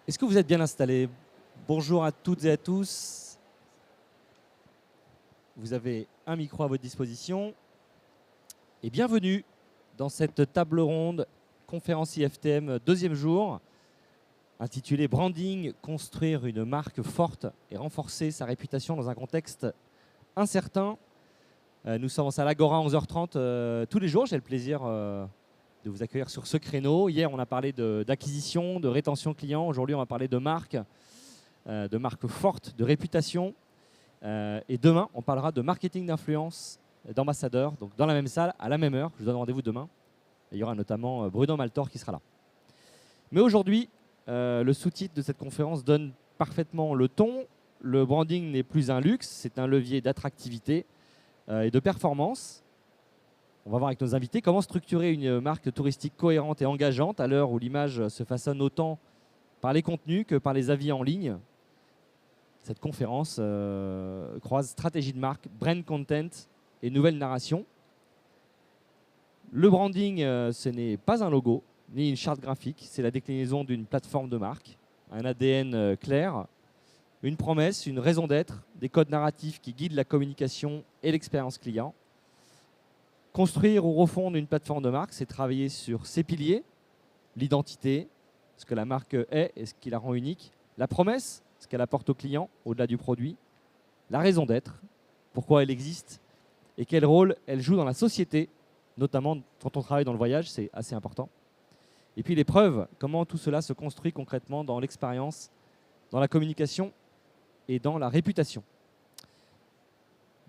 Est-ce que vous êtes bien installés? Bonjour à toutes et à tous. Vous avez un micro à votre disposition. Et bienvenue dans cette table ronde conférence IFTM deuxième jour, intitulée Branding, construire une marque forte et renforcer sa réputation dans un contexte incertain. Nous sommes en salle Agora à 11h30 tous les jours. J'ai le plaisir de vous accueillir sur ce créneau. Hier, on a parlé d'acquisition, de rétention client. Aujourd'hui, on va parler de marque forte, de réputation. Et demain, on parlera de marketing d'influence, d'ambassadeurs. Donc, dans la même salle, à la même heure. Je vous donne rendez-vous demain. Et il y aura notamment Bruno Maltor qui sera là. Mais aujourd'hui, le sous-titre de cette conférence donne parfaitement le ton. Le branding n'est plus un luxe, c'est un levier d'attractivité et de performance. On va voir avec nos invités comment structurer une marque touristique cohérente et engageante à l'heure où l'image se façonne autant par les contenus que par les avis en ligne. Cette conférence croise stratégie de marque, brand content et nouvelle narration. Le branding, ce n'est pas un logo ni une charte graphique, c'est la déclinaison d'une plateforme de marque, un ADN clair, une promesse, une raison d'être, des codes narratifs qui guident la communication et l'expérience client. Construire ou refondre une plateforme de marque, c'est travailler sur ses piliers, l'identité, ce que la marque est et ce qui la rend unique, la promesse, ce qu'elle apporte au client au-delà du produit, la raison d'être, pourquoi elle existe et quel rôle elle joue dans la société, notamment quand on travaille dans le voyage, c'est assez important. Et puis les preuves, comment tout cela se construit concrètement dans l'expérience, dans la communication et dans la réputation.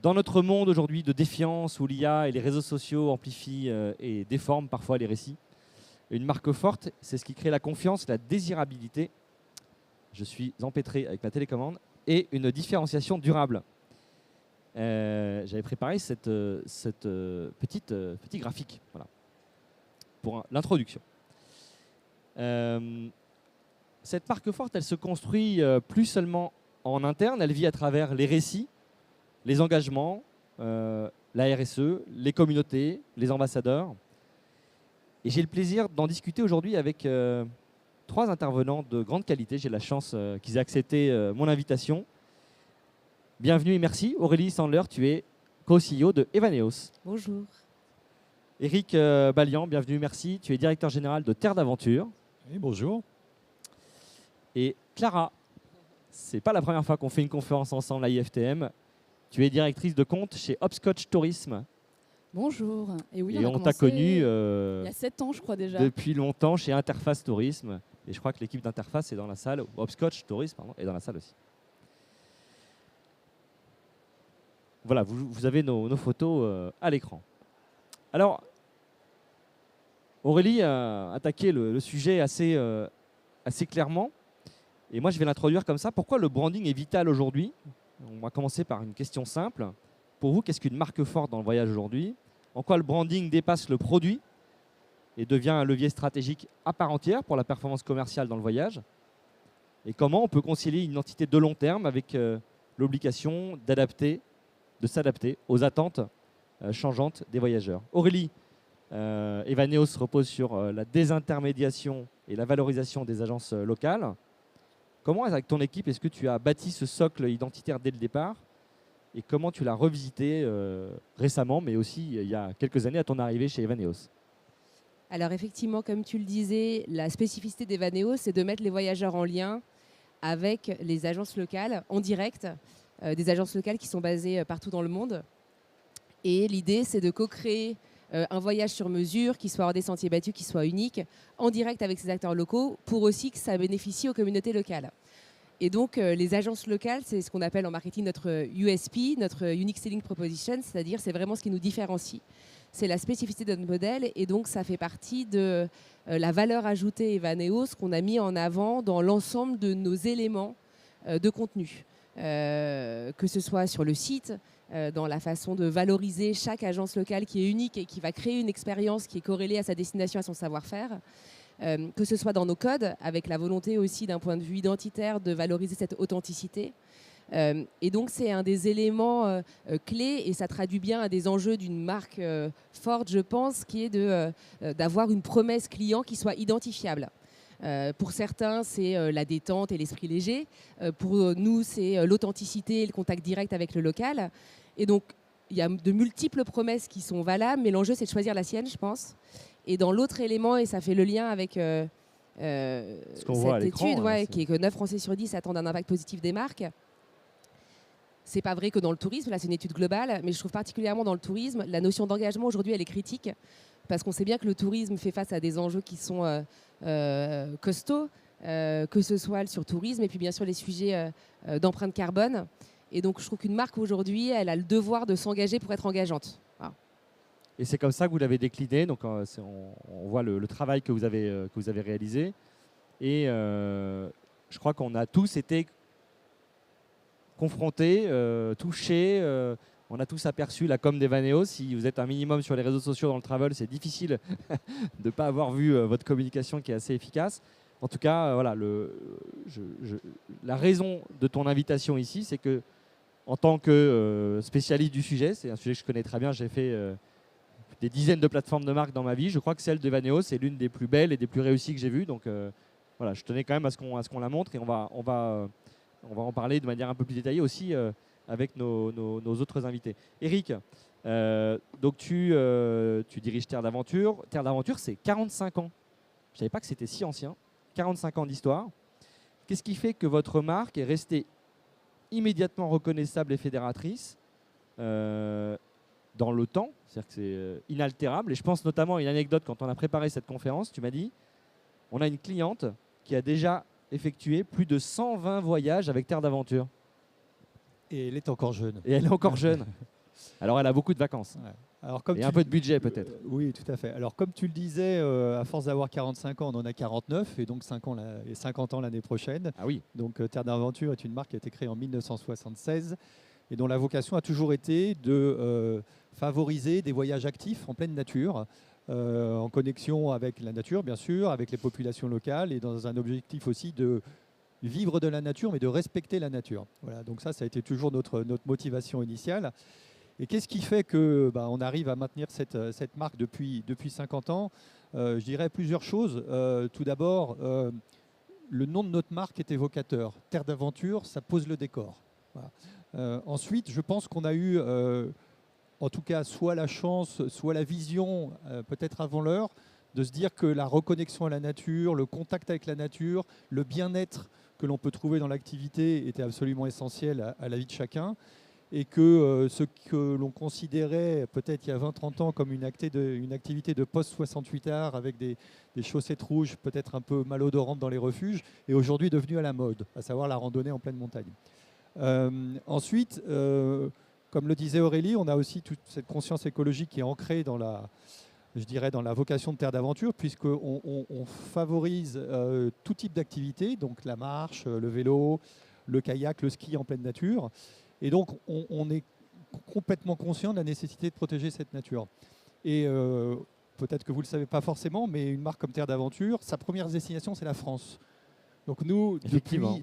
Dans notre monde aujourd'hui de défiance où l'IA et les réseaux sociaux amplifient et déforment parfois les récits, une marque forte, c'est ce qui crée la confiance, la désirabilité. Je suis empêtré avec ma télécommande et une différenciation durable. J'avais préparé cette petit graphique voilà, pour l'introduction. Cette marque forte, elle se construit plus seulement en interne, elle vit à travers les récits, les engagements, la RSE, les communautés, les ambassadeurs. Et j'ai le plaisir d'en discuter aujourd'hui avec 3 intervenants de grande qualité. J'ai la chance qu'ils aient accepté mon invitation. Bienvenue et merci. Aurélie Sandler, tu es co-CEO de Evaneos. Bonjour. Eric Balian, bienvenue, merci. Tu es directeur général de Terre d'Aventure. Oui, bonjour. Et Clara, c'est pas la première fois qu'on fait une conférence ensemble à IFTM. Tu es directrice de compte chez Hopscotch Tourisme. Bonjour. Et oui, et on t'a commencé connu il y a 7 ans, je crois déjà. depuis longtemps chez Interface Tourisme. Et je crois que l'équipe d'Interface est dans la salle, Hopscotch Tourisme pardon, est dans la salle aussi. Voilà, vous avez nos photos à l'écran. Alors, Aurélie a attaqué le sujet assez clairement. Et moi, je vais l'introduire comme ça. Pourquoi le branding est vital aujourd'hui? On va commencer par une question simple. Pour vous, qu'est-ce qu'une marque forte dans le voyage aujourd'hui? En quoi le branding dépasse le produit et devient un levier stratégique à part entière pour la performance commerciale dans le voyage? Et comment on peut concilier une identité de long terme avec l'obligation de s'adapter aux attentes changeantes des voyageurs? Aurélie, Evaneos repose sur la désintermédiation et la valorisation des agences locales. Comment, avec ton équipe, est-ce que tu as bâti ce socle identitaire dès le départ? Et comment tu l'as revisité récemment, mais aussi il y a quelques années à ton arrivée chez Evaneos? Alors effectivement, comme tu le disais, la spécificité d'Evaneos, c'est de mettre les voyageurs en lien avec les agences locales, en direct, des agences locales qui sont basées partout dans le monde. Et l'idée, c'est de co-créer un voyage sur mesure qui soit hors des sentiers battus, qui soit unique, en direct avec ces acteurs locaux, pour aussi que ça bénéficie aux communautés locales. Et donc, les agences locales, c'est ce qu'on appelle en marketing notre USP, notre Unique Selling Proposition, c'est-à-dire c'est vraiment ce qui nous différencie. C'est la spécificité de notre modèle et donc ça fait partie de la valeur ajoutée Evaneos qu'on a mis en avant dans l'ensemble de nos éléments de contenu. Que ce soit sur le site, dans la façon de valoriser chaque agence locale qui est unique et qui va créer une expérience qui est corrélée à sa destination, à son savoir-faire, que ce soit dans nos codes, avec la volonté aussi d'un point de vue identitaire de valoriser cette authenticité. Et donc c'est un des éléments clés et ça traduit bien un des enjeux d'une marque forte, je pense, qui est d'avoir une promesse client qui soit identifiable. Pour certains, c'est la détente et l'esprit léger. Pour nous, c'est l'authenticité et le contact direct avec le local. Et donc, il y a de multiples promesses qui sont valables, mais l'enjeu, c'est de choisir la sienne, je pense. Et dans l'autre élément, et ça fait le lien avec cette étude, qui est que 9 Français sur 10 attendent un impact positif des marques. C'est pas vrai que dans le tourisme, là c'est une étude globale, mais je trouve particulièrement dans le tourisme, la notion d'engagement aujourd'hui elle est critique, parce qu'on sait bien que le tourisme fait face à des enjeux qui sont costauds, que ce soit sur tourisme et puis bien sûr les sujets d'empreinte carbone. Et donc je trouve qu'une marque aujourd'hui, elle a le devoir de s'engager pour être engageante. Voilà. Et c'est comme ça que vous l'avez décliné. Donc on voit le travail que vous avez réalisé. Et je crois qu'on a tous été confrontés, touchés. On a tous aperçu la com d'Evaneo. Si vous êtes un minimum sur les réseaux sociaux dans le travel, c'est difficile de ne pas avoir vu votre communication qui est assez efficace. En tout cas, voilà, la raison de ton invitation ici, c'est que en tant que spécialiste du sujet, c'est un sujet que je connais très bien, j'ai fait des dizaines de plateformes de marque dans ma vie. Je crois que celle d'Evaneo, c'est l'une des plus belles et des plus réussies que j'ai vues. Donc voilà, je tenais quand même à ce qu'on la montre et on va en parler de manière un peu plus détaillée aussi avec nos autres invités. Eric, donc tu diriges Terre d'Aventure. Terre d'Aventure, c'est 45 ans. Je ne savais pas que c'était si ancien. 45 ans d'histoire. Qu'est-ce qui fait que votre marque est restée immédiatement reconnaissable et fédératrice dans le temps? C'est-à-dire que c'est inaltérable. Et je pense notamment à une anecdote quand on a préparé cette conférence. Tu m'as dit, on a une cliente qui a déjà effectué plus de 120 voyages avec Terre d'Aventure. Et elle est encore jeune. Et elle est encore jeune. Alors elle a beaucoup de vacances. Ouais. Alors, comme et un peu de budget peut-être. Oui, tout à fait. Alors comme tu le disais, à force d'avoir 45 ans, on en a 49 et donc 50 ans l'année prochaine. Ah oui. Donc Terre d'Aventure est une marque qui a été créée en 1976 et dont la vocation a toujours été de favoriser des voyages actifs en pleine nature, en connexion avec la nature bien sûr, avec les populations locales et dans un objectif aussi de vivre de la nature mais de respecter la nature. Voilà, donc ça a été toujours notre motivation initiale. Et qu'est-ce qui fait que on arrive à maintenir cette marque depuis 50 ans? Je dirais plusieurs choses. Tout d'abord, le nom de notre marque est évocateur. Terre d'Aventure, ça pose le décor. Voilà. Ensuite, je pense qu'on a eu, en tout cas, soit la chance, soit la vision, peut-être avant l'heure, de se dire que la reconnexion à la nature, le contact avec la nature, le bien-être que l'on peut trouver dans l'activité était absolument essentiel à la vie de chacun. Et que ce que l'on considérait peut-être il y a 20-30 ans comme une activité de post-68 art avec des chaussettes rouges peut-être un peu malodorantes dans les refuges est aujourd'hui devenue à la mode, à savoir la randonnée en pleine montagne. Ensuite, comme le disait Aurélie, on a aussi toute cette conscience écologique qui est ancrée dans la vocation de Terre d'Aventure, puisqu'on favorise tout type d'activité, donc la marche, le vélo, le kayak, le ski en pleine nature. Et donc, on est complètement conscient de la nécessité de protéger cette nature. Et peut-être que vous ne le savez pas forcément, mais une marque comme Terre d'Aventure, sa première destination, c'est la France. Donc nous,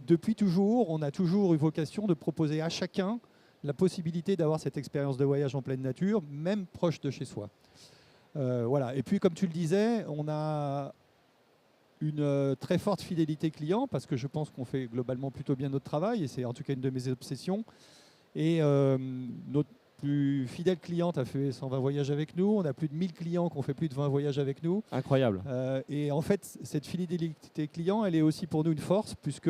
depuis toujours, on a toujours eu vocation de proposer à chacun la possibilité d'avoir cette expérience de voyage en pleine nature, même proche de chez soi. Voilà. Et puis, comme tu le disais, on a une très forte fidélité client, parce que je pense qu'on fait globalement plutôt bien notre travail, et c'est en tout cas une de mes obsessions. Et notre plus fidèle cliente a fait 120 voyages avec nous. On a plus de 1000 clients qui ont fait plus de 20 voyages avec nous. Incroyable. Et en fait, cette fidélité client, elle est aussi pour nous une force, puisque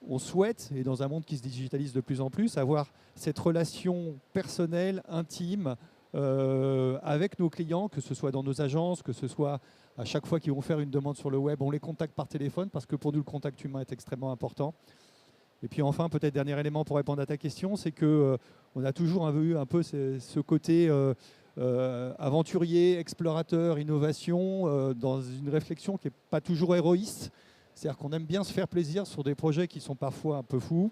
on souhaite, et dans un monde qui se digitalise de plus en plus, avoir cette relation personnelle, intime, avec nos clients, que ce soit dans nos agences, que ce soit à chaque fois qu'ils vont faire une demande sur le web, on les contacte par téléphone, parce que pour nous, le contact humain est extrêmement important. Et puis enfin, peut-être dernier élément pour répondre à ta question, c'est qu'on a toujours eu un peu ce côté aventurier, explorateur, innovation, dans une réflexion qui n'est pas toujours héroïste. C'est-à-dire qu'on aime bien se faire plaisir sur des projets qui sont parfois un peu fous,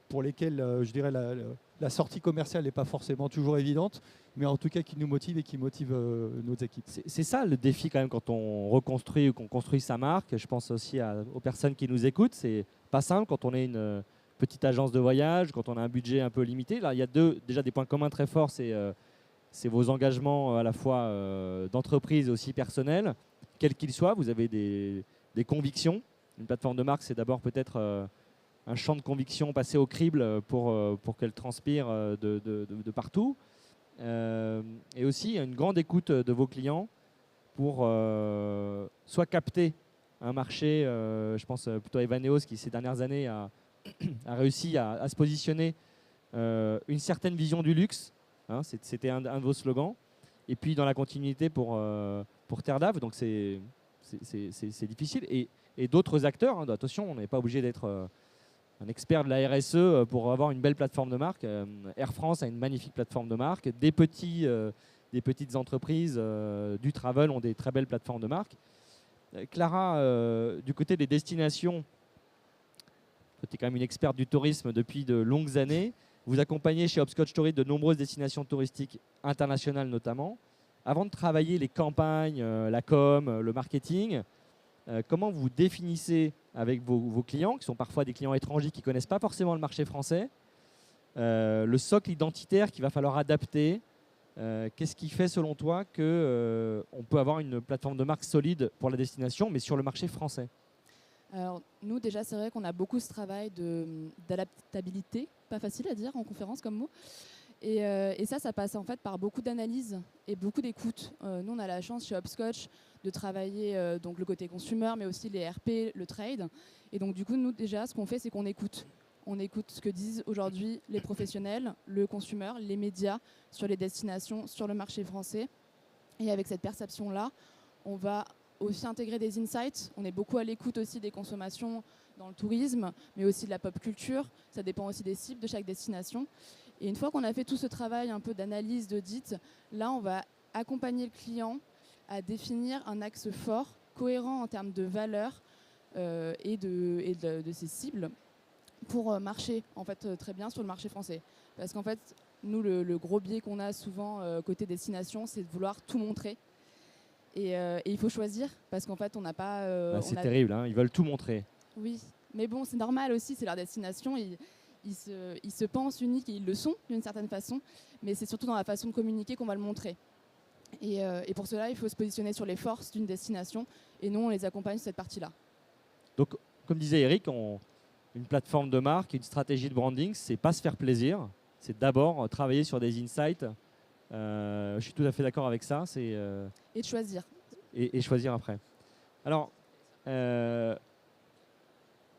pour lesquels, je dirais, la sortie commerciale n'est pas forcément toujours évidente, mais en tout cas qui nous motive et qui motive nos équipes. C'est ça le défi quand même quand on reconstruit ou qu'on construit sa marque. Je pense aussi aux personnes qui nous écoutent. C'est pas simple quand on est une petite agence de voyage, quand on a un budget un peu limité. Là, il y a déjà des points communs très forts. C'est vos engagements à la fois d'entreprise et aussi personnels, quels qu'ils soient. Vous avez des des convictions. Une plateforme de marque, c'est d'abord peut-être un champ de conviction passé au crible pour qu'elle transpire de partout. Et aussi une grande écoute de vos clients pour soit capter un marché, je pense plutôt à Evaneos qui ces dernières années a réussi à se positionner une certaine vision du luxe, hein, c'était un de vos slogans, et puis dans la continuité pour Terre d'Ave, donc c'est difficile. Et d'autres acteurs, hein, attention, on n'est pas obligé d'être un expert de la RSE pour avoir une belle plateforme de marque. Air France a une magnifique plateforme de marque, des petites entreprises du travel ont des très belles plateformes de marque. Clara, du côté des destinations, tu es quand même une experte du tourisme depuis de longues années. Vous accompagnez chez Hopscotch Story de nombreuses destinations touristiques internationales notamment. Avant de travailler les campagnes, la com, le marketing, comment vous définissez avec vos clients, qui sont parfois des clients étrangers qui ne connaissent pas forcément le marché français, le socle identitaire qu'il va falloir adapter? Qu'est-ce qui fait selon toi qu'on peut avoir une plateforme de marque solide pour la destination, mais sur le marché français? Alors, nous, déjà, c'est vrai qu'on a beaucoup ce travail d'adaptabilité, pas facile à dire en conférence comme mot. Et ça passe en fait par beaucoup d'analyse et beaucoup d'écoute. Nous, on a la chance chez Hopscotch de travailler donc le côté consumer, mais aussi les RP, le trade. Et donc, du coup, nous, déjà, ce qu'on fait, c'est qu'on écoute. On écoute ce que disent aujourd'hui les professionnels, le consumer, les médias sur les destinations, sur le marché français. Et avec cette perception-là, on va aussi intégrer des insights. On est beaucoup à l'écoute aussi des consommations dans le tourisme, mais aussi de la pop culture. Ça dépend aussi des cibles de chaque destination. Et une fois qu'on a fait tout ce travail un peu d'analyse, d'audit, là, on va accompagner le client à définir un axe fort, cohérent en termes de valeur et de ses cibles pour marcher en fait, très bien sur le marché français. Parce qu'en fait, nous, le gros biais qu'on a souvent côté destination, c'est de vouloir tout montrer. Et il faut choisir parce qu'en fait, on n'a pas... c'est terrible, hein, ils veulent tout montrer. Oui, mais bon, c'est normal aussi, c'est leur destination. Ils se pensent uniques et ils le sont d'une certaine façon, mais c'est surtout dans la façon de communiquer qu'on va le montrer. Et pour cela, il faut se positionner sur les forces d'une destination et nous, on les accompagne sur cette partie-là. Donc, comme disait Eric, une plateforme de marque, une stratégie de branding, c'est pas se faire plaisir, c'est d'abord travailler sur des insights. Je suis tout à fait d'accord avec ça. Et de choisir. Et choisir après. Alors,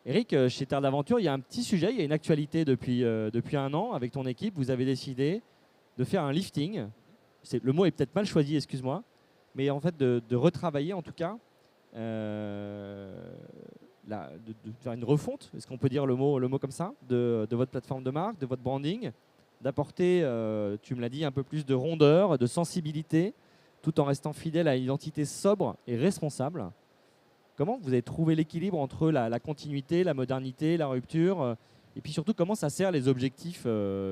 Eric, chez Terre d'Aventure, il y a un petit sujet, il y a une actualité depuis 1 an. Avec ton équipe, vous avez décidé de faire un lifting. Le mot est peut-être mal choisi, excuse-moi. Mais en fait, de retravailler en tout cas, de faire une refonte, est-ce qu'on peut dire le mot comme ça, de votre plateforme de marque, de votre branding, d'apporter, tu me l'as dit, un peu plus de rondeur, de sensibilité, tout en restant fidèle à une identité sobre et responsable. Comment vous avez trouvé l'équilibre entre la continuité, la modernité, la rupture et puis surtout, comment ça sert les objectifs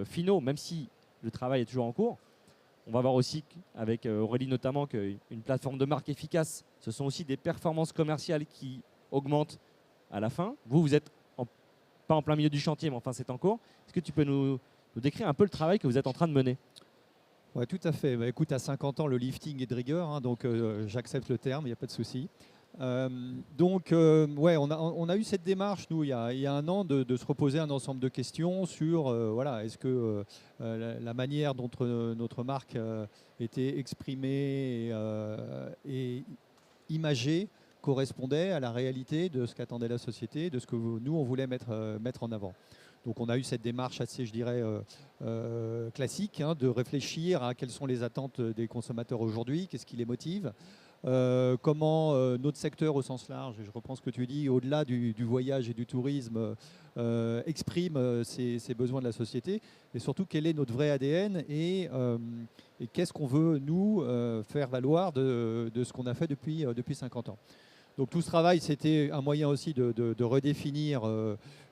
finaux, même si le travail est toujours en cours? On va voir aussi, avec Aurélie notamment, qu'une plateforme de marque efficace, ce sont aussi des performances commerciales qui augmentent à la fin. Vous êtes pas en plein milieu du chantier, mais enfin c'est en cours. Est-ce que tu peux nous décrire un peu le travail que vous êtes en train de mener? Oui, tout à fait. Bah, écoute, à 50 ans, le lifting est de rigueur, hein, donc j'accepte le terme, il n'y a pas de souci. Ouais, on a eu cette démarche, nous, il y a 1 an, de se reposer un ensemble de questions sur voilà, est-ce que la manière dont notre marque était exprimée et imagée correspondait à la réalité de ce qu'attendait la société, de ce que nous, on voulait mettre en avant. Donc on a eu cette démarche assez, je dirais, classique, hein, de réfléchir à quelles sont les attentes des consommateurs aujourd'hui, qu'est-ce qui les motive, comment notre secteur au sens large, et je reprends ce que tu dis, au-delà du voyage et du tourisme, exprime ses besoins de la société, et surtout quel est notre vrai ADN et qu'est-ce qu'on veut, nous, faire valoir de ce qu'on a fait depuis 50 ans. Donc tout ce travail, c'était un moyen aussi de redéfinir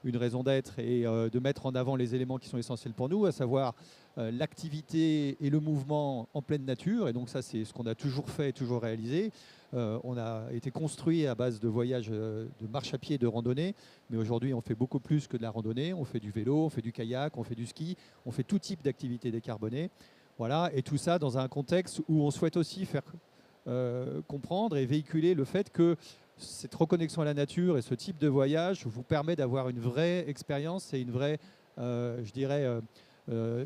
une raison d'être et de mettre en avant les éléments qui sont essentiels pour nous, à savoir l'activité et le mouvement en pleine nature. Et donc ça, c'est ce qu'on a toujours fait et toujours réalisé. On a été construit à base de voyages de marche à pied et de randonnée. Mais aujourd'hui, on fait beaucoup plus que de la randonnée. On fait du vélo, on fait du kayak, on fait du ski, on fait tout type d'activités décarbonées. Voilà. Et tout ça dans un contexte où on souhaite aussi faire comprendre et véhiculer le fait que cette reconnexion à la nature et ce type de voyage vous permet d'avoir une vraie expérience et une vraie, je dirais,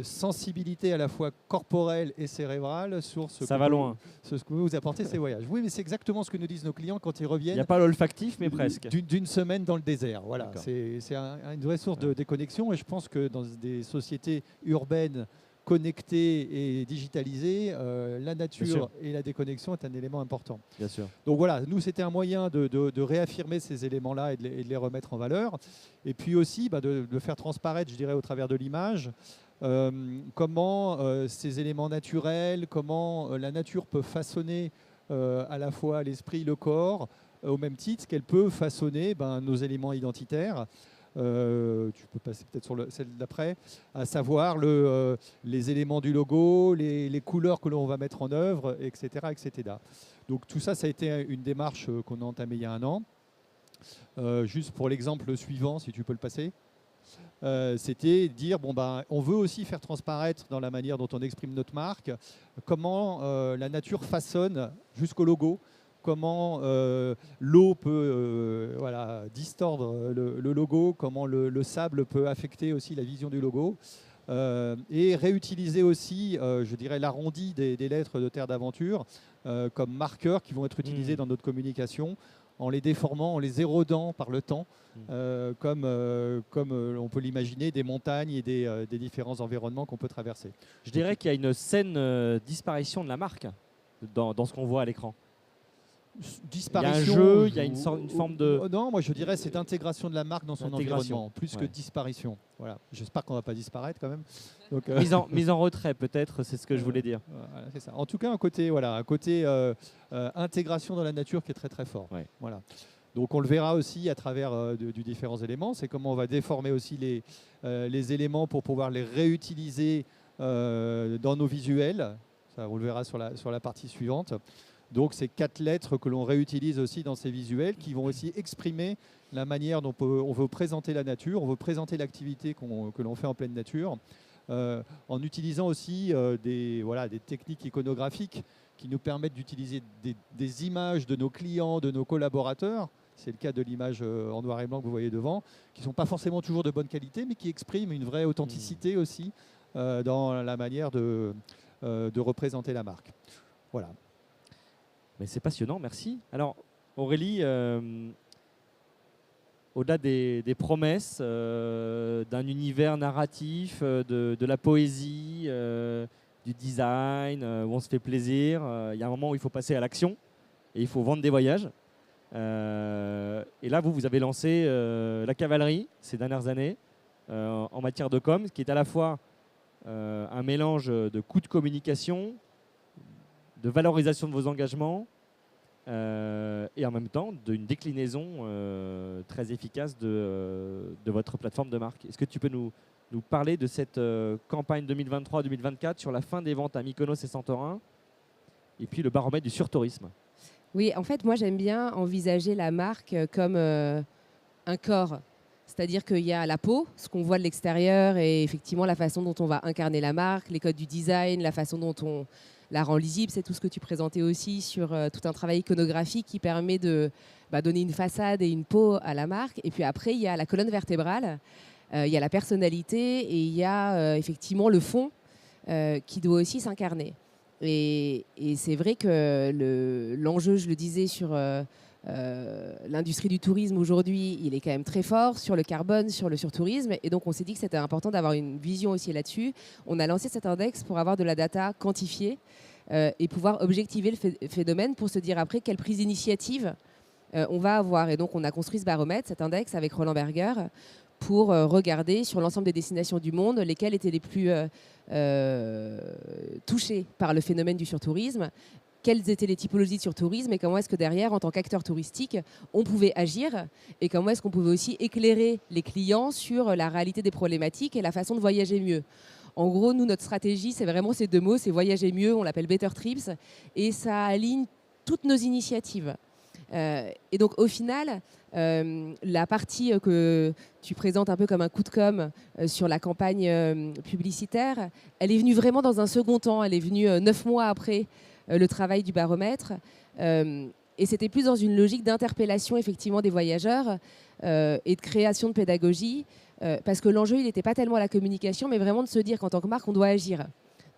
sensibilité à la fois corporelle et cérébrale sur Ça va loin. ce que vous apporter ces voyages. Oui, mais c'est exactement ce que nous disent nos clients quand ils Il n'y reviennent a pas l'olfactif, mais presque. d'une semaine dans le désert. Voilà, D'accord. c'est une vraie source de déconnexion et je pense que dans des sociétés urbaines connectées et digitalisées, la nature sûr. et la déconnexion est un élément important. Bien sûr. Donc voilà, nous c'était un moyen de réaffirmer ces éléments-là et de les remettre en valeur. Et puis aussi de faire transparaître, je dirais, au travers de l'image, comment ces éléments naturels, comment la nature peut façonner à la fois l'esprit, le corps, au même titre qu'elle peut façonner nos éléments identitaires. Tu peux passer peut-être sur celle d'après, à savoir les éléments du logo, les couleurs que l'on va mettre en œuvre, etc., etc. Donc tout ça, ça a été une démarche qu'on a entamée il y a 1 an. Juste pour l'exemple suivant, si tu peux le passer. C'était dire, on veut aussi faire transparaître dans la manière dont on exprime notre marque, comment la nature façonne jusqu'au logo, comment l'eau peut distordre le logo, comment le sable peut affecter aussi la vision du logo, et réutiliser aussi, je dirais, l'arrondi des lettres de Terre d'Aventure comme marqueurs qui vont être utilisés dans notre communication, en les déformant, en les érodant par le temps, comme on peut l'imaginer, des montagnes et des différents environnements qu'on peut traverser. Je dirais qu'il y a une saine disparition de la marque dans ce qu'on voit à l'écran. Disparition, il y a un jeu, il y a une forme de... Non, moi je dirais c'est intégration de la marque dans son environnement, plus que ouais. disparition. Voilà. J'espère qu'on ne va pas disparaître quand même. Donc, mise en retrait peut-être, c'est ce que je voulais dire. Voilà, c'est ça. En tout cas, un côté intégration dans la nature qui est très très fort. Ouais. Voilà. Donc on le verra aussi à travers du différents éléments. C'est comment on va déformer aussi les éléments pour pouvoir les réutiliser dans nos visuels. Ça, on le verra sur la partie suivante. Donc, c'est 4 lettres que l'on réutilise aussi dans ces visuels qui vont aussi exprimer la manière dont on veut présenter la nature, on veut présenter l'activité que l'on fait en pleine nature, en utilisant aussi des techniques iconographiques qui nous permettent d'utiliser des images de nos clients, de nos collaborateurs. C'est le cas de l'image en noir et blanc que vous voyez devant, qui ne sont pas forcément toujours de bonne qualité, mais qui expriment une vraie authenticité aussi dans la manière de représenter la marque. Voilà. Mais c'est passionnant, merci. Alors, Aurélie, au-delà des promesses, d'un univers narratif, de la poésie, du design, où on se fait plaisir, il y a un moment où il faut passer à l'action et il faut vendre des voyages. Et là, vous avez lancé la cavalerie ces dernières années en matière de com, qui est à la fois un mélange de coûts de communication, de valorisation de vos engagements et en même temps d'une déclinaison très efficace de votre plateforme de marque. Est-ce que tu peux nous parler de cette campagne 2023-2024 sur la fin des ventes à Mykonos et Santorin et puis le baromètre du surtourisme? Oui, en fait, moi j'aime bien envisager la marque comme un corps. C'est-à-dire qu'il y a la peau, ce qu'on voit de l'extérieur et effectivement la façon dont on va incarner la marque, les codes du design, la façon dont on la rend lisible, c'est tout ce que tu présentais aussi sur tout un travail iconographique qui permet de donner une façade et une peau à la marque. Et puis après, il y a la colonne vertébrale, il y a la personnalité et il y a effectivement le fond qui doit aussi s'incarner. Et c'est vrai que l'enjeu, je le disais, sur l'industrie du tourisme aujourd'hui, il est quand même très fort sur le carbone, sur le surtourisme. Et donc, on s'est dit que c'était important d'avoir une vision aussi là-dessus. On a lancé cet index pour avoir de la data quantifiée et pouvoir objectiver le phénomène pour se dire après quelle prise d'initiative on va avoir. Et donc, on a construit ce baromètre, cet index avec Roland Berger pour regarder sur l'ensemble des destinations du monde lesquelles étaient les plus touchées par le phénomène du surtourisme, quelles étaient les typologies de surtourisme et comment est-ce que derrière, en tant qu'acteur touristique, on pouvait agir et comment est-ce qu'on pouvait aussi éclairer les clients sur la réalité des problématiques et la façon de voyager mieux. En gros, nous, notre stratégie, c'est vraiment ces 2 mots, c'est voyager mieux, on l'appelle Better Trips, et ça aligne toutes nos initiatives. Et donc, au final, la partie que tu présentes un peu comme un coup de com' sur la campagne publicitaire, elle est venue vraiment dans un second temps. Elle est venue 9 mois après le travail du baromètre. Et c'était plus dans une logique d'interpellation effectivement des voyageurs et de création de pédagogie, parce que l'enjeu, il n'était pas tellement la communication, mais vraiment de se dire qu'en tant que marque, on doit agir.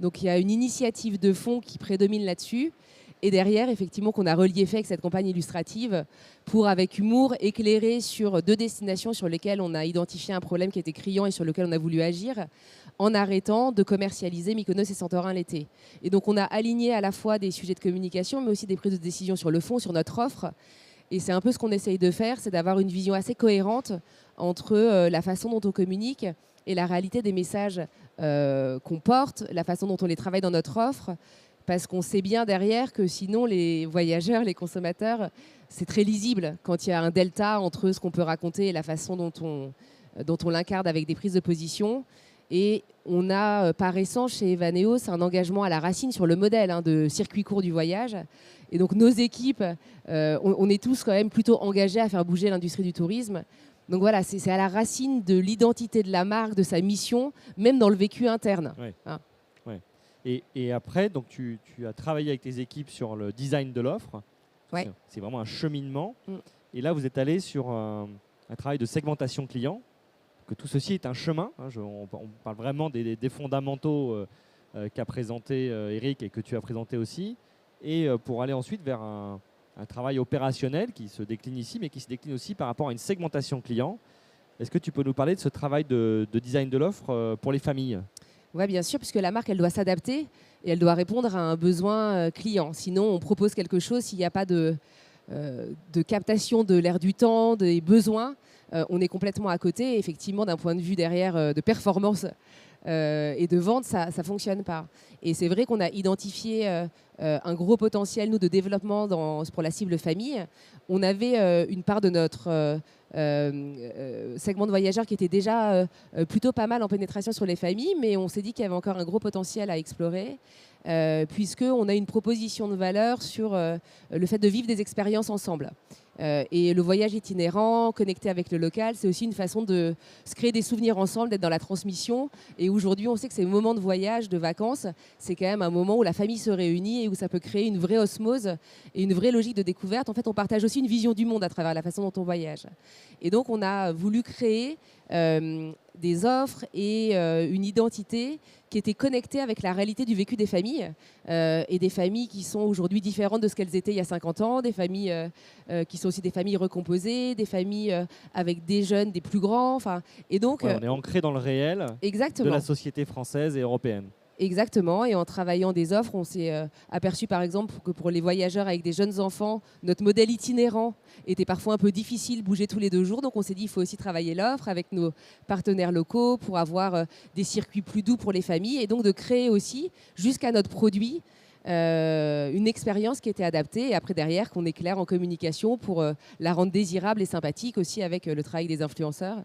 Donc il y a une initiative de fond qui prédomine là-dessus. Et derrière, effectivement, qu'on a relié fait avec cette campagne illustrative pour, avec humour, éclairer sur 2 destinations sur lesquelles on a identifié un problème qui était criant et sur lequel on a voulu agir, en arrêtant de commercialiser Mykonos et Santorin l'été. Et donc, on a aligné à la fois des sujets de communication, mais aussi des prises de décision sur le fond, sur notre offre. Et c'est un peu ce qu'on essaye de faire, c'est d'avoir une vision assez cohérente entre la façon dont on communique et la réalité des messages qu'on porte, la façon dont on les travaille dans notre offre. Parce qu'on sait bien derrière que sinon, les voyageurs, les consommateurs, c'est très lisible quand il y a un delta entre ce qu'on peut raconter et la façon dont on l'incarne avec des prises de position. Et on a, par essence, chez Evaneos, un engagement à la racine sur le modèle de circuit court du voyage. Et donc, nos équipes, on est tous quand même plutôt engagés à faire bouger l'industrie du tourisme. Donc voilà, c'est à la racine de l'identité de la marque, de sa mission, même dans le vécu interne. Ouais. Et après, donc tu as travaillé avec tes équipes sur le design de l'offre. Ouais. C'est vraiment un cheminement. Mm. Et là, vous êtes allé sur un travail de segmentation client. Que tout ceci est un chemin. On parle vraiment des fondamentaux qu'a présenté Eric et que tu as présenté aussi. Et pour aller ensuite vers un travail opérationnel qui se décline ici, mais qui se décline aussi par rapport à une segmentation client. Est-ce que tu peux nous parler de ce travail de design de l'offre pour les familles ? Oui, bien sûr, puisque la marque, elle doit s'adapter et elle doit répondre à un besoin client. Sinon, on propose quelque chose, s'il n'y a pas de captation de l'air du temps, des besoins, on est complètement à côté. Et effectivement, d'un point de vue derrière de performance et de vente, ça ne fonctionne pas. Et c'est vrai qu'on a identifié un gros potentiel, nous, de développement pour la cible famille. On avait une part de notre segment de voyageurs qui était déjà plutôt pas mal en pénétration sur les familles, mais on s'est dit qu'il y avait encore un gros potentiel à explorer, puisqu'on a une proposition de valeur sur le fait de vivre des expériences ensemble. Et le voyage itinérant, connecté avec le local, c'est aussi une façon de se créer des souvenirs ensemble, d'être dans la transmission. Et aujourd'hui, on sait que ces moments de voyage, de vacances, c'est quand même un moment où la famille se réunit et où ça peut créer une vraie osmose et une vraie logique de découverte. En fait, on partage aussi une vision du monde à travers la façon dont on voyage. Et donc, on a voulu créer des offres et une identité qui était connectée avec la réalité du vécu des familles et des familles qui sont aujourd'hui différentes de ce qu'elles étaient il y a 50 ans, des familles qui sont aussi des familles recomposées, des familles avec des jeunes, des plus grands. Et donc, on est ancré dans le réel exactement. De la société française et européenne. Exactement, et en travaillant des offres, on s'est aperçu par exemple que pour les voyageurs avec des jeunes enfants, notre modèle itinérant était parfois un peu difficile, bouger tous les 2 jours, donc on s'est dit il faut aussi travailler l'offre avec nos partenaires locaux pour avoir des circuits plus doux pour les familles et donc de créer aussi, jusqu'à notre produit, une expérience qui était adaptée et après derrière qu'on éclaire en communication pour la rendre désirable et sympathique aussi avec le travail des influenceurs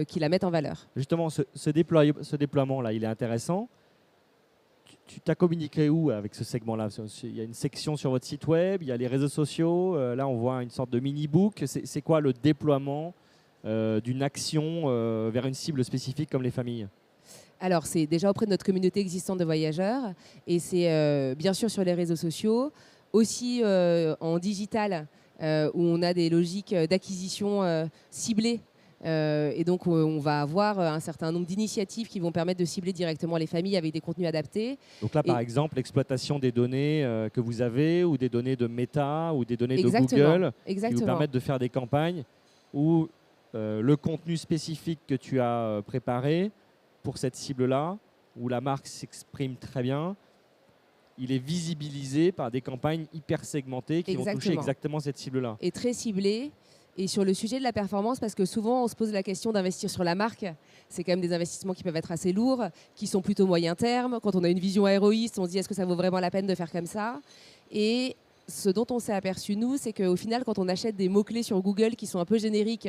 qui la mettent en valeur. Justement, ce déploiement-là, il est intéressant. Tu t'as communiqué où avec ce segment-là ? Il y a une section sur votre site web, il y a les réseaux sociaux. Là, on voit une sorte de mini-book. C'est quoi le déploiement d'une action vers une cible spécifique comme les familles ? Alors, c'est déjà auprès de notre communauté existante de voyageurs et c'est bien sûr sur les réseaux sociaux, aussi en digital où on a des logiques d'acquisition ciblées. Et donc, on va avoir un certain nombre d'initiatives qui vont permettre de cibler directement les familles avec des contenus adaptés. Donc là, par exemple, l'exploitation des données que vous avez ou des données de Meta ou des données de Google qui vous permettent de faire des campagnes où le contenu spécifique que tu as préparé pour cette cible-là, où la marque s'exprime très bien, il est visibilisé par des campagnes hyper segmentées qui vont toucher exactement cette cible-là. Et très ciblées. Et sur le sujet de la performance, parce que souvent on se pose la question d'investir sur la marque, c'est quand même des investissements qui peuvent être assez lourds, qui sont plutôt moyen terme. Quand on a une vision héroïste, on se dit est-ce que ça vaut vraiment la peine de faire comme ça ? Et ce dont on s'est aperçu, nous, c'est qu'au final, quand on achète des mots-clés sur Google qui sont un peu génériques,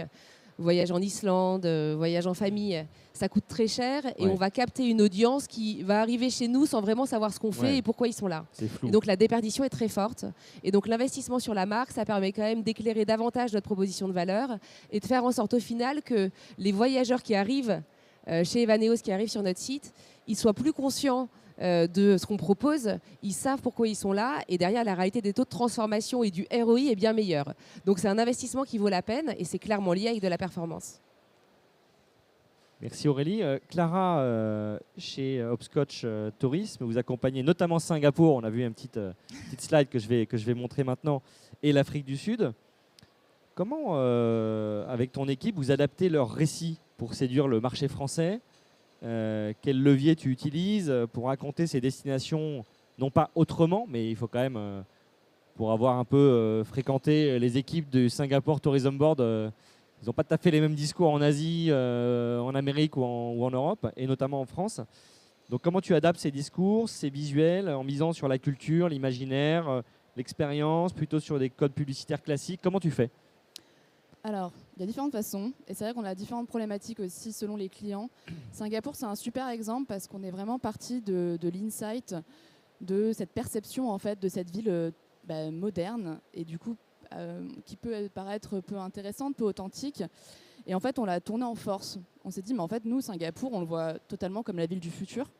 voyage en Islande, voyage en famille, ça coûte très cher et on va capter une audience qui va arriver chez nous sans vraiment savoir ce qu'on fait et pourquoi ils sont là. C'est flou. Et donc la déperdition est très forte. Et donc l'investissement sur la marque, ça permet quand même d'éclairer davantage notre proposition de valeur et de faire en sorte au final que les voyageurs qui arrivent chez Evaneos, qui arrivent sur notre site, ils soient plus conscients de ce qu'on propose, ils savent pourquoi ils sont là et derrière la réalité des taux de transformation et du ROI est bien meilleure. Donc c'est un investissement qui vaut la peine et c'est clairement lié avec de la performance. Merci Aurélie. Clara, chez Hopscotch Tourisme, vous accompagnez notamment Singapour. On a vu une petite slide que je vais montrer maintenant, et l'Afrique du Sud. Comment, avec ton équipe, vous adaptez leur récit pour séduire le marché français? Quel levier tu utilises pour raconter ces destinations, non pas autrement, mais il faut quand même, pour avoir un peu fréquenté les équipes du Singapore Tourism Board, ils n'ont pas tout à fait les mêmes discours en Asie, en Amérique ou en Europe, et notamment en France. Donc comment tu adaptes ces discours, ces visuels, en misant sur la culture, l'imaginaire, l'expérience, plutôt sur des codes publicitaires classiques? Comment tu fais? Alors, il y a différentes façons, et c'est vrai qu'on a différentes problématiques aussi selon les clients. Singapour, c'est un super exemple parce qu'on est vraiment parti de l'insight, de cette perception en fait de cette ville moderne, et du coup qui peut paraître peu intéressante, peu authentique. Et en fait, on l'a tourné en force. On s'est dit, mais en fait, nous, Singapour, on le voit totalement comme la ville du futur.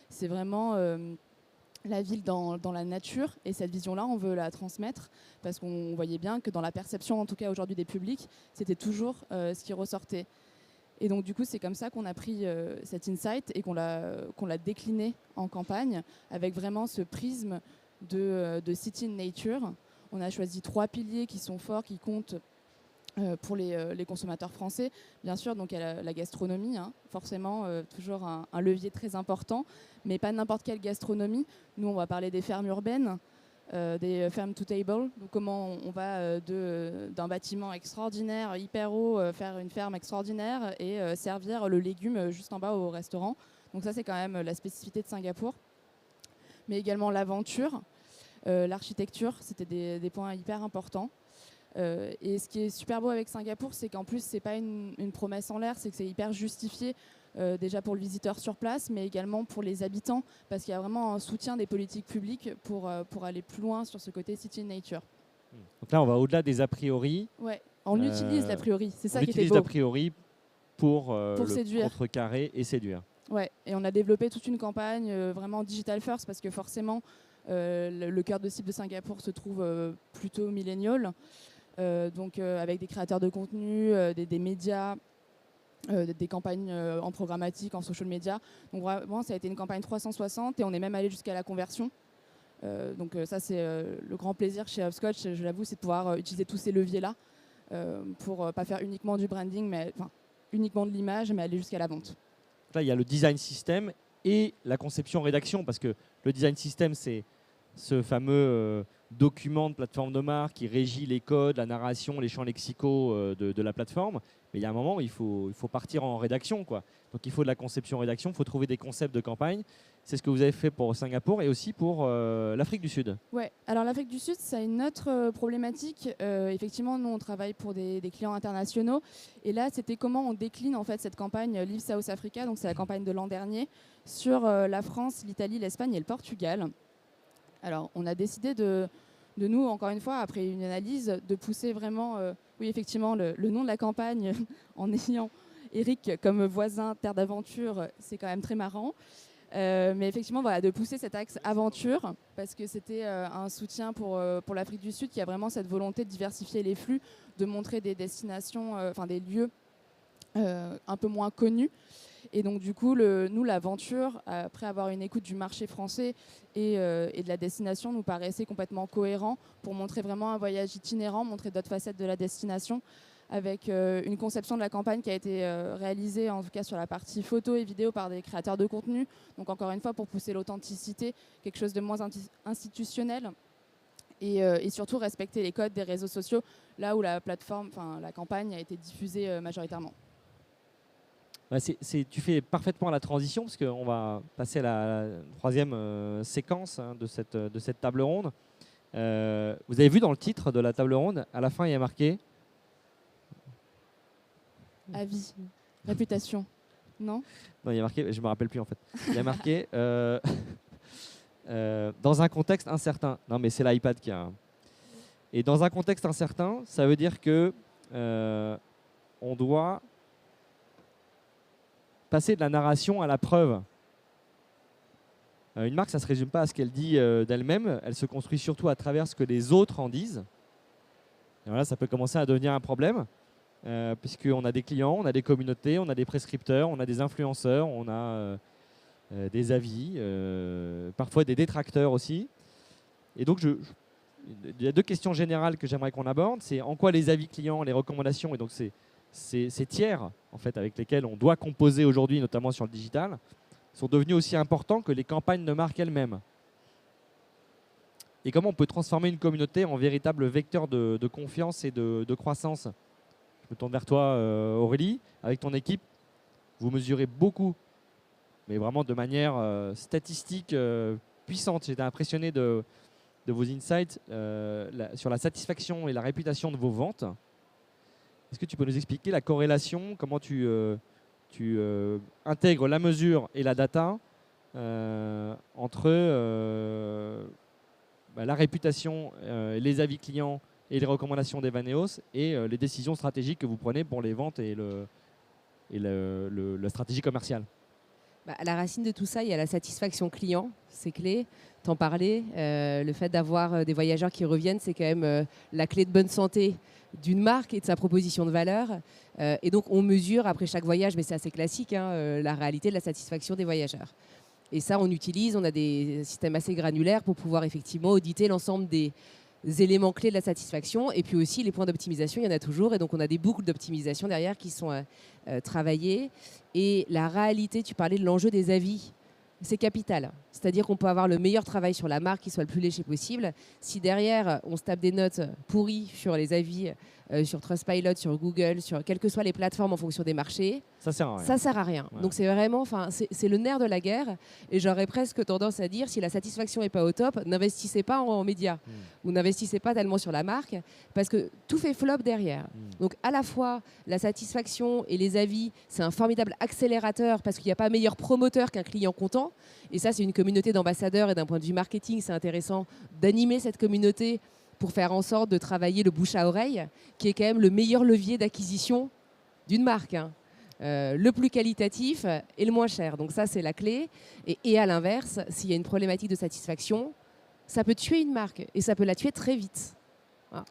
C'est vraiment la ville dans la nature, et cette vision-là, on veut la transmettre parce qu'on voyait bien que dans la perception, en tout cas aujourd'hui des publics, c'était toujours ce qui ressortait. Et donc du coup, c'est comme ça qu'on a pris cet insight et qu'on l'a décliné en campagne avec vraiment ce prisme de City in Nature. On a choisi 3 piliers qui sont forts, qui comptent pour les consommateurs français. Bien sûr, donc il y a la gastronomie, hein, forcément, toujours un levier très important, mais pas n'importe quelle gastronomie. Nous, on va parler des fermes urbaines, des farm to table. Donc comment on va d'un bâtiment extraordinaire, hyper haut, faire une ferme extraordinaire et servir le légume juste en bas au restaurant. Donc ça, c'est quand même la spécificité de Singapour. Mais également l'aventure, l'architecture, c'était des points hyper importants. Et ce qui est super beau avec Singapour, c'est qu'en plus, c'est pas une promesse en l'air, c'est que c'est hyper justifié déjà pour le visiteur sur place, mais également pour les habitants, parce qu'il y a vraiment un soutien des politiques publiques pour aller plus loin sur ce côté City in Nature. Donc là, on va au-delà des a priori. Ouais, on utilise l'a priori, c'est ça qui était beau. On utilise l'a priori pour le séduire, contrecarrer et séduire. Ouais, et on a développé toute une campagne vraiment digital first, parce que forcément, le cœur de cible de Singapour se trouve plutôt millénial. Donc avec des créateurs de contenu, des médias, des campagnes en programmatique, en social media. Donc vraiment, ça a été une campagne 360 et on est même allé jusqu'à la conversion. Donc ça, c'est le grand plaisir chez Hopscotch, je l'avoue, c'est de pouvoir utiliser tous ces leviers-là pour pas faire uniquement du branding, mais uniquement de l'image, mais aller jusqu'à la vente. Là, il y a le design system et la conception rédaction, parce que le design system, c'est ce fameux document de plateforme de marque qui régit les codes, la narration, les champs lexicaux de la plateforme. Mais il y a un moment, il faut partir en rédaction, quoi. Donc il faut de la conception-rédaction, il faut trouver des concepts de campagne. C'est ce que vous avez fait pour Singapour et aussi pour l'Afrique du Sud. Ouais, alors l'Afrique du Sud, c'est une autre problématique. Effectivement, nous, on travaille pour des clients internationaux. Et là, c'était comment on décline en fait cette campagne Live South Africa, donc c'est la campagne de l'an dernier, sur la France, l'Italie, l'Espagne et le Portugal. Alors, on a décidé de nous, encore une fois, après une analyse, de pousser vraiment, oui, effectivement, le nom de la campagne en ayant Eric comme voisin, terre d'aventure, c'est quand même très marrant. Mais effectivement, voilà, de pousser cet axe aventure, parce que c'était un soutien pour l'Afrique du Sud qui a vraiment cette volonté de diversifier les flux, de montrer des destinations, des lieux un peu moins connus. Et donc du coup, nous, l'aventure, après avoir une écoute du marché français et de la destination, nous paraissait complètement cohérent pour montrer vraiment un voyage itinérant, montrer d'autres facettes de la destination, avec une conception de la campagne qui a été réalisée, en tout cas sur la partie photo et vidéo, par des créateurs de contenu. Donc encore une fois, pour pousser l'authenticité, quelque chose de moins institutionnel. Et surtout respecter les codes des réseaux sociaux, là où la campagne a été diffusée majoritairement. Tu fais parfaitement la transition, parce qu'on va passer à la troisième séquence de cette table ronde. Vous avez vu dans le titre de la table ronde, à la fin, il y a marqué avis, réputation, non? Non, il y a marqué, je ne me rappelle plus en fait. Il y a marqué dans un contexte incertain. Non, mais c'est l'iPad qui a. Et dans un contexte incertain, ça veut dire que on doit passer de la narration à la preuve. Une marque, ça ne se résume pas à ce qu'elle dit d'elle-même. Elle se construit surtout à travers ce que les autres en disent. Et voilà, ça peut commencer à devenir un problème, puisqu'on a des clients, on a des communautés, on a des prescripteurs, on a des influenceurs, on a des avis, parfois des détracteurs aussi. Et donc, il y a deux questions générales que j'aimerais qu'on aborde. C'est en quoi les avis clients, les recommandations, et donc ces tiers en fait, avec lesquels on doit composer aujourd'hui, notamment sur le digital, sont devenus aussi importants que les campagnes de marque elles-mêmes. Et comment on peut transformer une communauté en véritable vecteur de confiance et de croissance. Je me tourne vers toi, Aurélie. Avec ton équipe, vous mesurez beaucoup, mais vraiment de manière statistique puissante. J'étais impressionné de vos insights sur la satisfaction et la réputation de vos ventes. Est-ce que tu peux nous expliquer la corrélation, comment tu intègres la mesure et la data entre la réputation, les avis clients et les recommandations d'Evaneos et les décisions stratégiques que vous prenez pour les ventes et la stratégie commerciale? À la racine de tout ça, il y a la satisfaction client, c'est clé. T'en parlais, le fait d'avoir des voyageurs qui reviennent, c'est quand même la clé de bonne santé d'une marque et de sa proposition de valeur. Et donc, on mesure après chaque voyage, mais c'est assez classique, la réalité de la satisfaction des voyageurs. Et ça, on a des systèmes assez granulaires pour pouvoir effectivement auditer l'ensemble des éléments clés de la satisfaction. Et puis aussi, les points d'optimisation, il y en a toujours. Et donc, on a des boucles d'optimisation derrière qui sont travaillées. Et la réalité, tu parlais de l'enjeu des avis. C'est capital. C'est-à-dire qu'on peut avoir le meilleur travail sur la marque qui soit le plus léger possible. Si derrière, on se tape des notes pourries sur les avis, sur Trustpilot, sur Google, sur quelles que soient les plateformes en fonction des marchés, ça sert à rien. Ça sert à rien. Ouais. Donc c'est vraiment, c'est le nerf de la guerre. Et j'aurais presque tendance à dire, si la satisfaction n'est pas au top, n'investissez pas en médias ou n'investissez pas tellement sur la marque, parce que tout fait flop derrière. Donc à la fois, la satisfaction et les avis, c'est un formidable accélérateur parce qu'il n'y a pas meilleur promoteur qu'un client content. Et ça, c'est une communauté d'ambassadeurs et d'un point de vue marketing, c'est intéressant d'animer cette communauté pour faire en sorte de travailler le bouche à oreille, qui est quand même le meilleur levier d'acquisition d'une marque. Le plus qualitatif et le moins cher. Donc ça, c'est la clé. Et à l'inverse, s'il y a une problématique de satisfaction, ça peut tuer une marque et ça peut la tuer très vite. Voilà.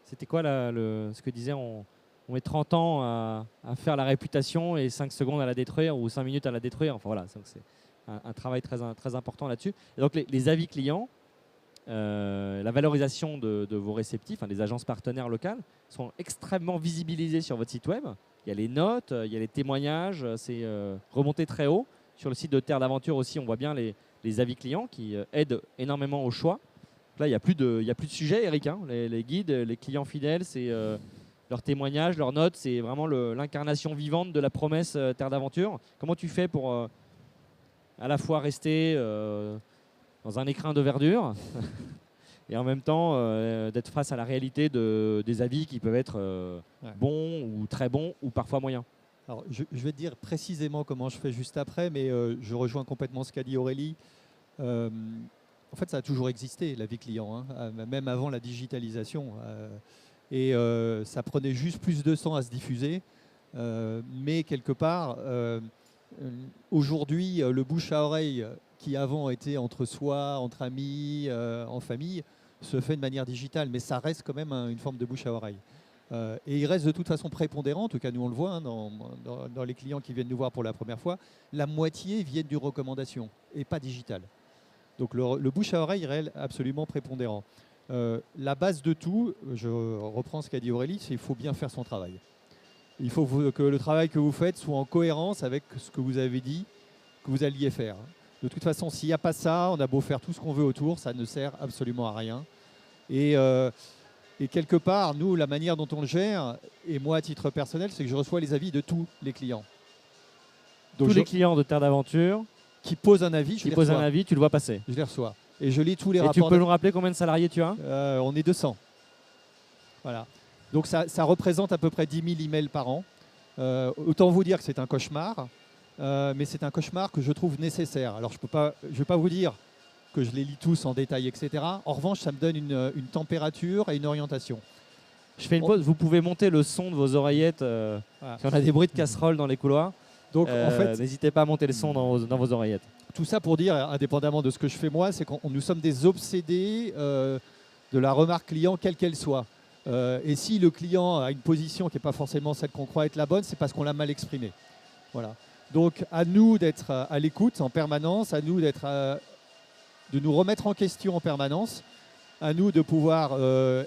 C'était quoi ce que disait on met 30 ans à faire la réputation et 5 secondes à la détruire ou 5 minutes à la détruire. Enfin voilà, c'est un travail très important là-dessus. Et donc les avis clients, la valorisation de vos réceptifs, des agences partenaires locales, sont extrêmement visibilisés sur votre site web. Il y a les notes, il y a les témoignages, c'est remonté très haut. Sur le site de Terre d'Aventure aussi, on voit bien les avis clients qui aident énormément au choix. Donc là, il n'y a plus de sujet, Eric. Les guides, les clients fidèles, c'est leurs témoignages, leurs notes, c'est vraiment l'incarnation vivante de la promesse Terre d'Aventure. Comment tu fais pour à la fois rester dans un écrin de verdure et en même temps d'être face à la réalité des avis qui peuvent être bons ou très bons ou parfois moyens? Alors, je vais te dire précisément comment je fais juste après, mais je rejoins complètement ce qu'a dit Aurélie. En fait, ça a toujours existé, l'avis client, même avant la digitalisation. Et ça prenait juste plus de temps à se diffuser. Mais quelque part, aujourd'hui, le bouche à oreille qui avant était entre soi, entre amis, en famille, se fait de manière digitale. Mais ça reste quand même une forme de bouche à oreille. Et il reste de toute façon prépondérant, en tout cas nous on le voit dans les clients qui viennent nous voir pour la première fois, la moitié viennent d'une recommandation et pas digital. Donc le bouche à oreille est absolument prépondérant. La base de tout, je reprends ce qu'a dit Aurélie, c'est qu'il faut bien faire son travail. Il faut que le travail que vous faites soit en cohérence avec ce que vous avez dit que vous alliez faire. De toute façon, s'il n'y a pas ça, on a beau faire tout ce qu'on veut autour, ça ne sert absolument à rien. Et quelque part, nous, la manière dont on le gère, et moi à titre personnel, c'est que je reçois les avis de tous les clients. Donc tous les clients de Terre d'Aventure qui posent un avis, tu le vois passer. Je les reçois. Et je lis tous les et rapports. Tu peux nous rappeler combien de salariés tu as? On est 200. Voilà. Donc ça représente à peu près 10 000 emails par an. Autant vous dire que c'est un cauchemar, mais c'est un cauchemar que je trouve nécessaire. Alors je ne vais pas vous dire que je les lis tous en détail, etc. En revanche, ça me donne une température et une orientation. Je fais une pause. Vous pouvez monter le son de vos oreillettes. Voilà. Si on a des bruits de casserole dans les couloirs, donc en fait, n'hésitez pas à monter le son dans vos oreillettes. tout ça pour dire, indépendamment de ce que je fais moi, c'est qu'on nous sommes des obsédés de la remarque client, quelle qu'elle soit. Et si le client a une position qui n'est pas forcément celle qu'on croit être la bonne, c'est parce qu'on l'a mal exprimée. Voilà. Donc à nous d'être à l'écoute en permanence, à nous de nous remettre en question en permanence, à nous de pouvoir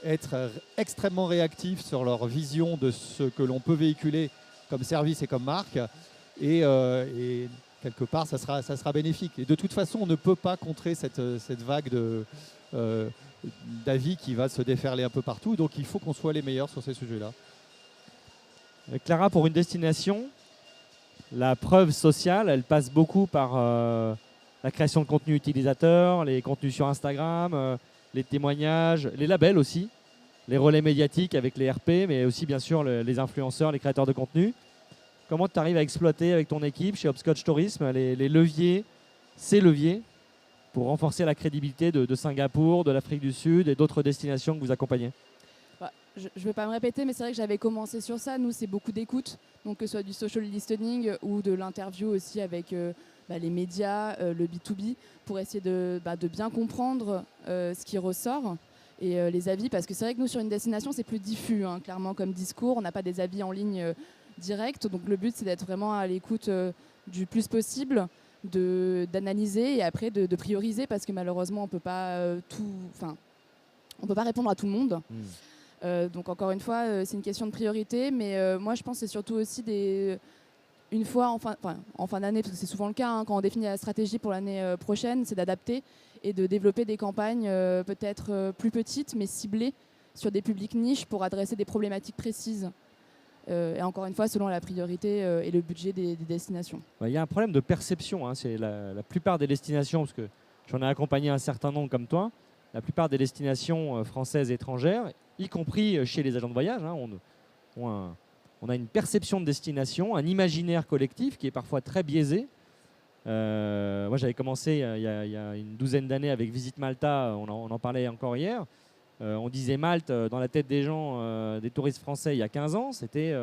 être extrêmement réactifs sur leur vision de ce que l'on peut véhiculer comme service et comme marque. Et quelque part, ça sera bénéfique. Et de toute façon, on ne peut pas contrer cette vague d'avis qui va se déferler un peu partout. Donc il faut qu'on soit les meilleurs sur ces sujets-là. Clara, pour une destination, la preuve sociale, elle passe beaucoup par la création de contenu utilisateur, les contenus sur Instagram, les témoignages, les labels aussi, les relais médiatiques avec les RP, mais aussi bien sûr les influenceurs, les créateurs de contenu. Comment tu arrives à exploiter avec ton équipe chez Hopscotch Tourisme les leviers, ces leviers, pour renforcer la crédibilité de Singapour, de l'Afrique du Sud et d'autres destinations que vous accompagnez? Je ne vais pas me répéter, mais c'est vrai que j'avais commencé sur ça. Nous, c'est beaucoup d'écoute, donc que ce soit du social listening ou de l'interview aussi avec les médias, le B2B, pour essayer de bien comprendre ce qui ressort et les avis. Parce que c'est vrai que nous, sur une destination, c'est plus diffus, hein, clairement, comme discours. On n'a pas des avis en ligne direct. Donc le but, c'est d'être vraiment à l'écoute du plus possible, d'analyser et après de prioriser, parce que malheureusement, on ne peut pas on peut pas répondre à tout le monde. Donc encore une fois, c'est une question de priorité, mais moi je pense que c'est surtout aussi une fois en fin d'année, parce que c'est souvent le cas, hein, quand on définit la stratégie pour l'année prochaine, c'est d'adapter et de développer des campagnes peut-être plus petites mais ciblées sur des publics niches pour adresser des problématiques précises. Et encore une fois, selon la priorité et le budget des destinations. Il y a un problème de perception, hein. C'est la plupart des destinations, parce que j'en ai accompagné un certain nombre comme toi, la plupart des destinations françaises et étrangères, y compris chez les agents de voyage, hein, on a une perception de destination, un imaginaire collectif qui est parfois très biaisé. Moi, j'avais commencé il y a une douzaine d'années avec Visite Malta, on en parlait encore hier. On disait Malte dans la tête des gens, des touristes français il y a 15 ans, c'était...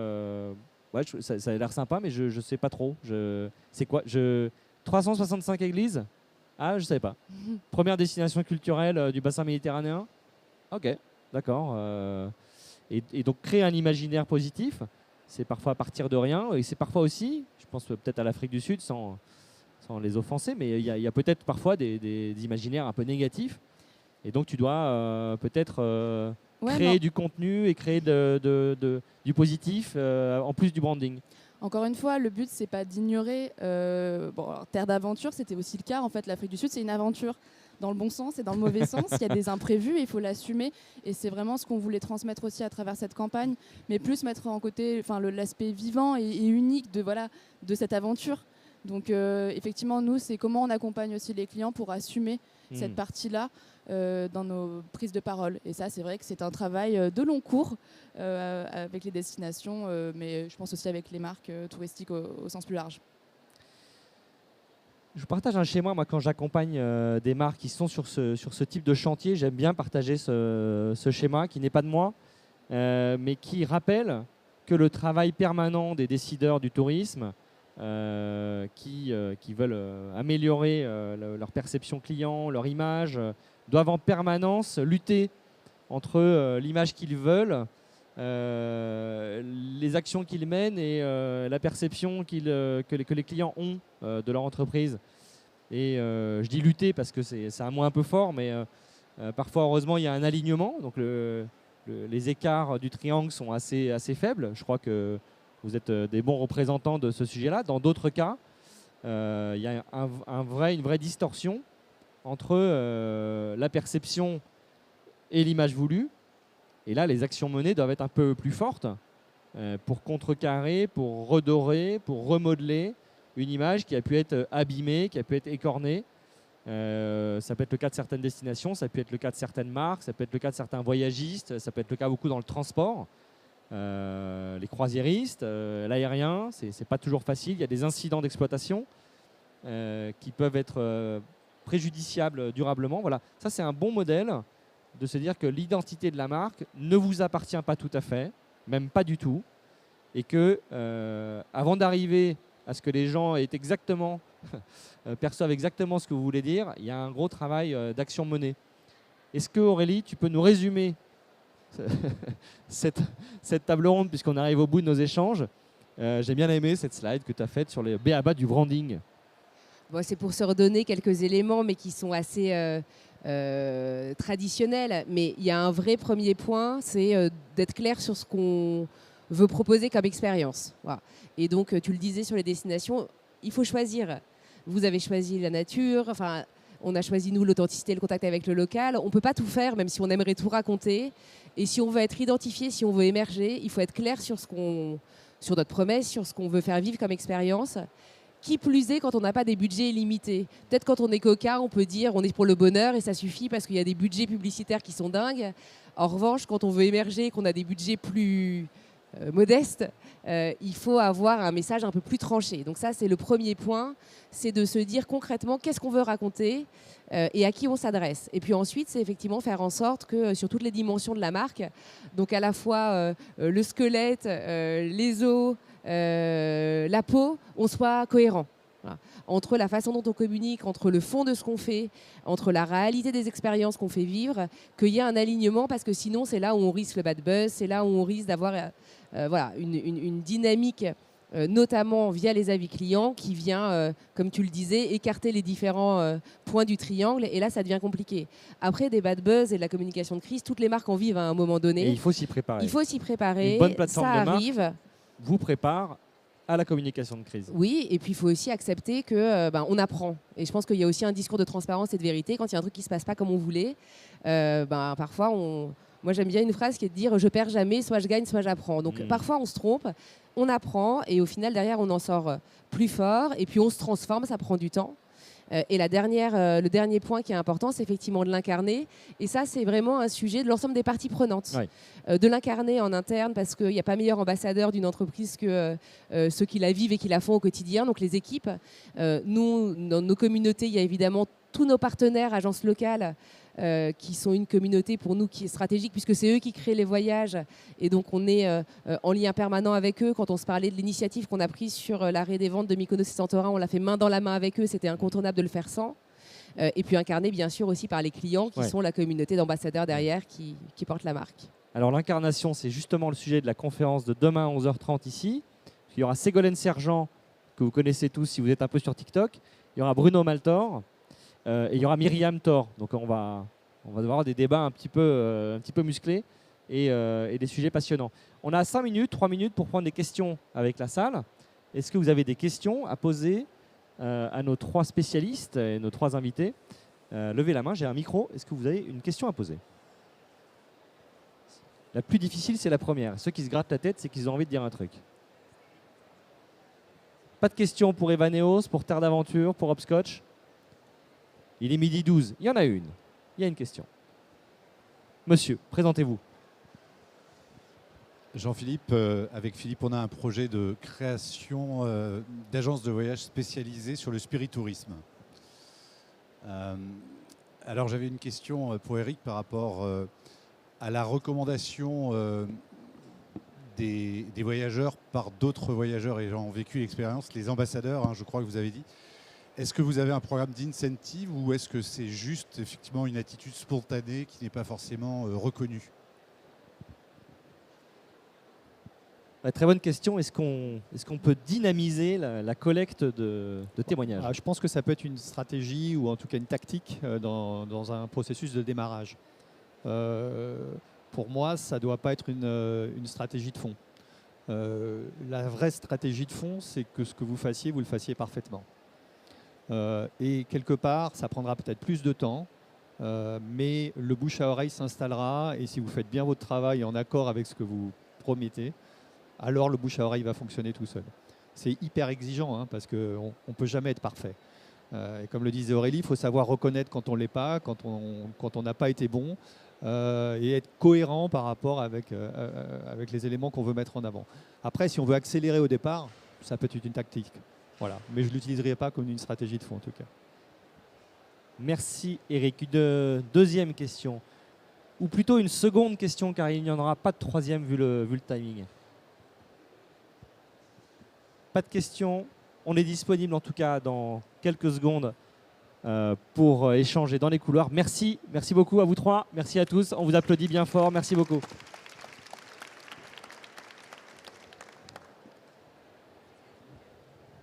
ça a l'air sympa, mais je ne sais pas trop. C'est quoi 365 églises? Ah, je ne savais pas. Première destination culturelle du bassin méditerranéen? Ok, d'accord. Et donc créer un imaginaire positif, c'est parfois partir de rien. Et c'est parfois aussi, je pense peut-être à l'Afrique du Sud, sans les offenser, mais il y a peut-être parfois des imaginaires un peu négatifs. Et donc tu dois peut-être créer du contenu et créer du positif en plus du branding. Encore une fois, le but, c'est pas d'ignorer. Terre d'aventure, c'était aussi le cas. En fait, l'Afrique du Sud, c'est une aventure dans le bon sens et dans le mauvais sens. Il y a des imprévus et il faut l'assumer. Et c'est vraiment ce qu'on voulait transmettre aussi à travers cette campagne, mais plus mettre en côté l'aspect vivant et unique de cette aventure. Donc, effectivement, nous, c'est comment on accompagne aussi les clients pour assumer cette partie-là dans nos prises de parole. Et ça, c'est vrai que c'est un travail de long cours avec les destinations, mais je pense aussi avec les marques touristiques au sens plus large. Je partage un schéma, moi, quand j'accompagne des marques qui sont sur ce type de chantier. J'aime bien partager ce schéma qui n'est pas de moi, mais qui rappelle que le travail permanent des décideurs du tourisme qui veulent améliorer leur perception client, leur image, doivent en permanence lutter entre l'image qu'ils veulent, les actions qu'ils mènent et la perception que les clients ont de leur entreprise. Et je dis lutter parce que c'est un mot un peu fort, mais parfois, heureusement, il y a un alignement. Donc les écarts du triangle sont assez faibles. Je crois que vous êtes des bons représentants de ce sujet-là. Dans d'autres cas, il y a une vraie distorsion entre la perception et l'image voulue. Et là, les actions menées doivent être un peu plus fortes pour contrecarrer, pour redorer, pour remodeler une image qui a pu être abîmée, qui a pu être écornée. Ça peut être le cas de certaines destinations, ça peut être le cas de certaines marques, ça peut être le cas de certains voyagistes, ça peut être le cas beaucoup dans le transport. Les croisiéristes, l'aérien, c'est pas toujours facile. Il y a des incidents d'exploitation qui peuvent être préjudiciables durablement. Voilà, ça c'est un bon modèle de se dire que l'identité de la marque ne vous appartient pas tout à fait, même pas du tout, et que avant d'arriver à ce que les gens aient exactement perçoivent exactement ce que vous voulez dire. Il y a un gros travail d'action menée. Est-ce que, Aurélie, tu peux nous résumer cette table ronde, puisqu'on arrive au bout de nos échanges? J'ai bien aimé cette slide que tu as faite sur les b.a.-ba du branding. Bon, c'est pour se redonner quelques éléments, mais qui sont assez traditionnels. Mais il y a un vrai premier point, c'est d'être clair sur ce qu'on veut proposer comme expérience. Voilà. Et donc, tu le disais sur les destinations, il faut choisir. Vous avez choisi la nature, enfin, on a choisi, nous, l'authenticité, le contact avec le local. On ne peut pas tout faire, même si on aimerait tout raconter. Et si on veut être identifié, si on veut émerger, il faut être clair sur notre promesse, sur ce qu'on veut faire vivre comme expérience. Qui plus est quand on n'a pas des budgets illimités. Peut-être quand on est coca, on peut dire on est pour le bonheur et ça suffit parce qu'il y a des budgets publicitaires qui sont dingues. En revanche, quand on veut émerger, qu'on a des budgets plus modestes, il faut avoir un message un peu plus tranché. Donc ça, c'est le premier point, c'est de se dire concrètement qu'est-ce qu'on veut raconter et à qui on s'adresse. Et puis ensuite, c'est effectivement faire en sorte que sur toutes les dimensions de la marque, donc à la fois le squelette, les os, la peau, on soit cohérent. Voilà. Entre la façon dont on communique, entre le fond de ce qu'on fait, entre la réalité des expériences qu'on fait vivre, qu'il y ait un alignement, parce que sinon c'est là où on risque le bad buzz, c'est là où on risque d'avoir voilà, une dynamique, notamment via les avis clients, qui vient, comme tu le disais, écarter les différents points du triangle, et là ça devient compliqué. Après des bad buzz et de la communication de crise, toutes les marques en vivent à un moment donné. Et il faut s'y préparer. Il faut s'y préparer, une bonne plateforme ça de marque arrive. vous prépare à la communication de crise. Oui, et puis il faut aussi accepter que on apprend. Et je pense qu'il y a aussi un discours de transparence et de vérité. Quand il y a un truc qui ne se passe pas comme on voulait, parfois, moi j'aime bien une phrase qui est de dire « je perds jamais, soit je gagne, soit j'apprends ». Donc parfois on se trompe, on apprend et au final derrière on en sort plus fort et puis on se transforme, ça prend du temps. Et le dernier point qui est important, c'est effectivement de l'incarner. Et ça, c'est vraiment un sujet de l'ensemble des parties prenantes. Ouais. De l'incarner en interne, parce qu'il n'y a pas meilleur ambassadeur d'une entreprise que ceux qui la vivent et qui la font au quotidien, donc les équipes. Nous, dans nos communautés, il y a évidemment tous nos partenaires, agences locales, qui sont une communauté pour nous qui est stratégique, puisque c'est eux qui créent les voyages. Et donc, on est en lien permanent avec eux. Quand on se parlait de l'initiative qu'on a prise sur l'arrêt des ventes de Mykonos et Santorin, on l'a fait main dans la main avec eux. C'était incontournable de le faire sans. Et puis incarné, bien sûr, aussi par les clients, qui sont la communauté d'ambassadeurs derrière qui portent la marque. Alors, l'incarnation, c'est justement le sujet de la conférence de demain à 11h30 ici. Il y aura Ségolène Sergent, que vous connaissez tous si vous êtes un peu sur TikTok. Il y aura Bruno Maltor. Et il y aura Myriam Thor. Donc on va avoir des débats un petit peu musclés et des sujets passionnants. On a 5 minutes, 3 minutes pour prendre des questions avec la salle. Est-ce que vous avez des questions à poser à nos 3 spécialistes et nos 3 invités? Levez la main, j'ai un micro. Est-ce que vous avez une question à poser? La plus difficile, c'est la première. Ceux qui se grattent la tête, c'est qu'ils ont envie de dire un truc. Pas de questions pour Evaneos, pour Terre d'Aventure, pour Hopscotch? Il est midi 12. Il y en a une. Il y a une question. Monsieur, présentez-vous. Jean-Philippe, avec Philippe, on a un projet de création d'agence de voyage spécialisée sur le spiritourisme. Alors j'avais une question pour Eric par rapport à la recommandation des voyageurs par d'autres voyageurs ayant vécu l'expérience, les ambassadeurs, hein, je crois que vous avez dit. Est-ce que vous avez un programme d'incentive ou est-ce que c'est juste effectivement une attitude spontanée qui n'est pas forcément reconnue? Très bonne question. Est-ce qu'on peut dynamiser la collecte de témoignages? Je pense que ça peut être une stratégie ou en tout cas une tactique dans un processus de démarrage. Pour moi, ça ne doit pas être une stratégie de fond. La vraie stratégie de fond, c'est que ce que vous le fassiez parfaitement. Et quelque part, ça prendra peut-être plus de temps, mais le bouche à oreille s'installera et si vous faites bien votre travail en accord avec ce que vous promettez, alors le bouche à oreille va fonctionner tout seul. C'est hyper exigeant hein, parce qu'on ne peut jamais être parfait. Et comme le disait Aurélie, il faut savoir reconnaître quand on ne l'est pas, quand on n'a pas été bon et être cohérent par rapport avec les éléments qu'on veut mettre en avant. Après, si on veut accélérer au départ, ça peut être une tactique. Voilà. Mais je ne l'utiliserai pas comme une stratégie de fond en tout cas. Merci Eric. Une deuxième question, ou plutôt une seconde question car il n'y en aura pas de troisième vu le timing. Pas de questions. On est disponible en tout cas dans quelques secondes pour échanger dans les couloirs. Merci beaucoup à vous trois. Merci à tous. On vous applaudit bien fort. Merci beaucoup.